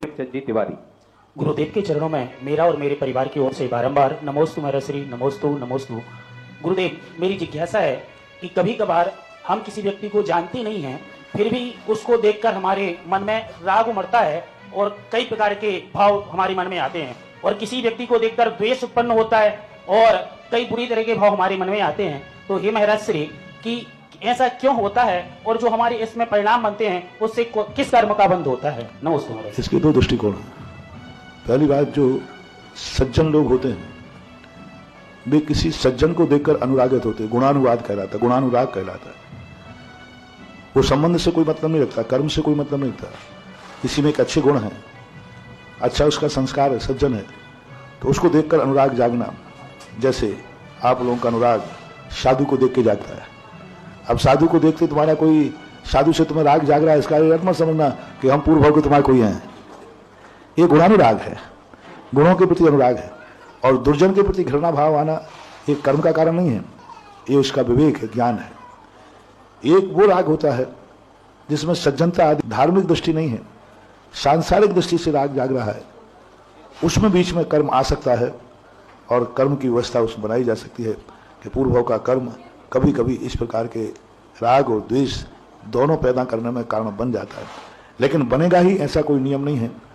जी तिवारी। गुरुदेव के चरणों में मेरा और मेरे परिवार की ओर से बारंबार नमोस्तु महर्षि, नमोस्तु नमोस्तु। गुरुदेव, मेरी जिज्ञासा है कि कभी कभार हम किसी व्यक्ति को जानते नहीं हैं, फिर भी उसको देखकर हमारे मन में राग उमड़ता है और कई प्रकार के भाव हमारे मन में आते हैं, और किसी व्यक्ति को देखकर द्वेष उत्पन्न होता है और कई बुरी तरह के भाव हमारे मन में आते हैं। तो हे महर्षि कि ऐसा क्यों होता है और जो हमारे इसमें परिणाम बनते हैं उससे किस कर्म का बंध होता है? नमस्ते महर्षि। इसके दो दृष्टिकोण हैं। पहली बात, जो सज्जन लोग होते हैं वे किसी सज्जन को देखकर अनुरागित होते हैं, गुणानुवाद कहलाता है, गुणानुराग कहलाता है। वो संबंध से कोई मतलब नहीं रखता, कर्म से कोई मतलब नहीं रखता। किसी में एक अच्छे गुण है, अच्छा उसका संस्कार है, सज्जन है, तो उसको देखकर अनुराग जागना। जैसे आप लोगों का अनुराग साधु को देख के जागता है। अब साधु को देखते तुम्हारा कोई, साधु से तुम्हें राग जाग रहा है, इसका अर्थ मत समझना कि हम पूर्व भाव के तुम्हारे कोई हैं। ये गुणानुराग है, गुणों के प्रति अनुराग है। और दुर्जन के प्रति घृणा भाव आना ये कर्म का कारण नहीं है, ये उसका विवेक है, ज्ञान है। एक वो राग होता है जिसमें सज्जनता आदि धार्मिक दृष्टि नहीं है, सांसारिक दृष्टि से राग जाग रहा है, उसमें बीच में कर्म आ सकता है और कर्म की व्यवस्था उसमें बनाई जा सकती है कि पूर्व भाव का कर्म कभी कभी इस प्रकार के राग और द्वेष दोनों पैदा करने में कारण बन जाता है। लेकिन बनेगा ही ऐसा कोई नियम नहीं है।